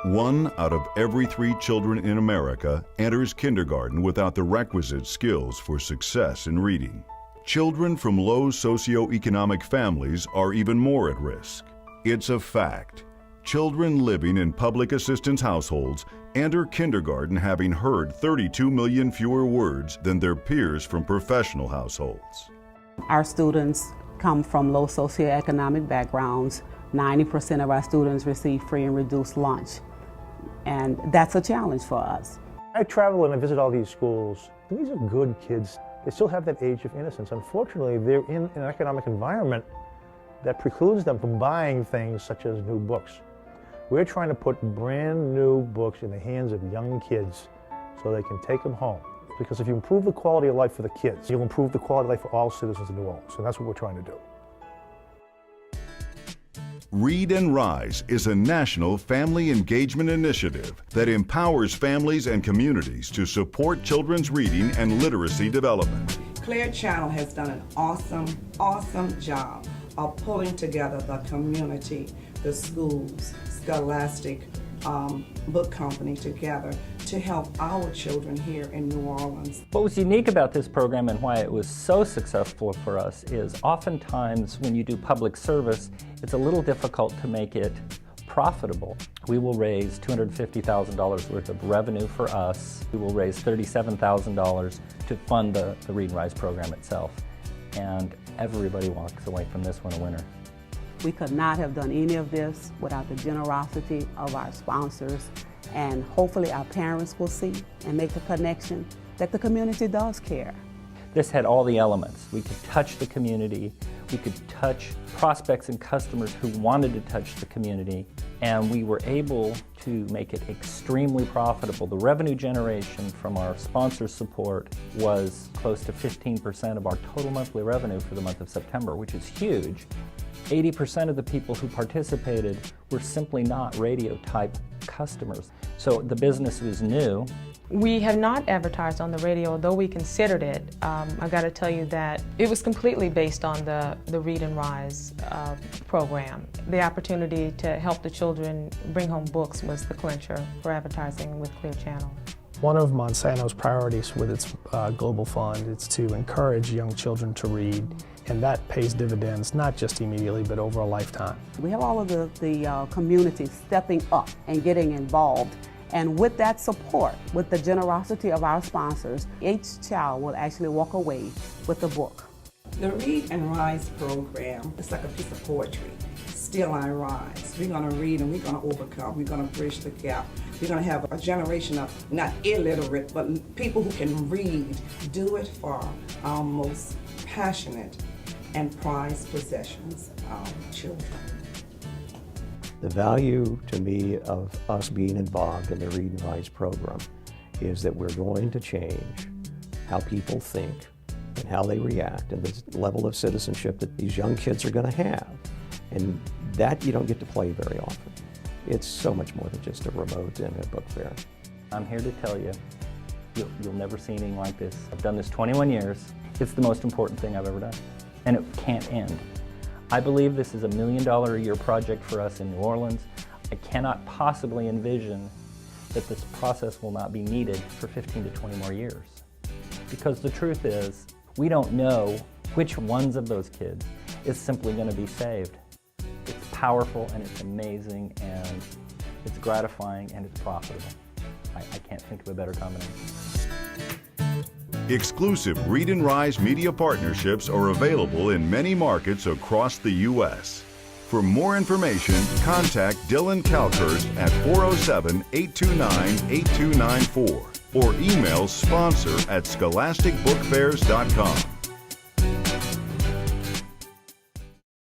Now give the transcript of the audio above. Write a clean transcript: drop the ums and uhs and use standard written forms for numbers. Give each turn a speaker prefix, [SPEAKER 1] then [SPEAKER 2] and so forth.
[SPEAKER 1] 1 out of every 3 children in America enters kindergarten without the requisite skills for success in reading. Children from low socioeconomic families are even more at risk. It's a fact. Children living in public assistance households enter kindergarten having heard 32 million fewer words than their peers from professional households.
[SPEAKER 2] Our students come from low socioeconomic backgrounds. 90% of our students receive free and reduced lunch, and that's a challenge for us.
[SPEAKER 3] I travel and I visit all these schools. These are good kids. They still have that age of innocence. Unfortunately, they're in an economic environment that precludes them from buying things such as new books. We're trying to put brand new books in the hands of young kids so they can take them home. Because if you improve the quality of life for the kids, you'll improve the quality of life for all citizens of New Orleans, and that's what we're trying to do.
[SPEAKER 1] Read and Rise is a national family engagement initiative that empowers families and communities to support children's reading and literacy development.
[SPEAKER 4] Clear Channel has done an awesome job of pulling together the community, the schools, Scholastic Book Company together to help our children here in New Orleans.
[SPEAKER 5] What was unique about this program and why it was so successful for us is oftentimes when you do public service, it's a little difficult to make it profitable. We will raise $250,000 worth of revenue for us. We will raise $37,000 to fund the Read and Rise program itself. And everybody walks away from this one a winner.
[SPEAKER 2] We could not have done any of this without the generosity of our sponsors, and hopefully our parents will see and make the connection that the community does care.
[SPEAKER 5] This had all the elements. We could touch the community, we could touch prospects and customers who wanted to touch the community, and we were able to make it extremely profitable. The revenue generation from our sponsor support was close to 15% of our total monthly revenue for the month of September, which is huge. 80% of the people who participated were simply not radio-type customers. So the business was new.
[SPEAKER 6] We have not advertised on the radio, though we considered it. I got to tell you that it was completely based on the Read and Rise program. The opportunity to help the children bring home books was the clincher for advertising with Clear Channel.
[SPEAKER 7] One of Monsanto's priorities with its global fund is to encourage young children to read, and that pays dividends not just immediately but over a lifetime.
[SPEAKER 2] We have all of the community stepping up and getting involved, and with that support, with the generosity of our sponsors, each child will actually walk away with a book.
[SPEAKER 4] The Read and Rise program is like a piece of poetry. Still I rise. We're going to read and we're going to overcome. We're going to bridge the gap. We're going to have a generation of not illiterate, but people who can read. Do it for our most passionate and prized possessions, our children.
[SPEAKER 8] The value to me of us being involved in the Read and Rise program is that we're going to change how people think and how they react and the level of citizenship that these young kids are going to have. And that you don't get to play very often. It's so much more than just a remote and a book fair.
[SPEAKER 5] I'm here to tell you, you'll never see anything like this. I've done this 21 years. It's the most important thing I've ever done, and it can't end. I believe this is $1 million a year project for us in New Orleans. I cannot possibly envision that this process will not be needed for 15 to 20 more years. Because the truth is, we don't know which ones of those kids is simply going to be saved. It's powerful and it's amazing and it's gratifying and it's profitable. I can't think of a better combination.
[SPEAKER 1] Exclusive Read and Rise media partnerships are available in many markets across the U.S. For more information, contact Dylan Kalkhurst at 407-829-8294 or email sponsor@scholasticbookfairs.com.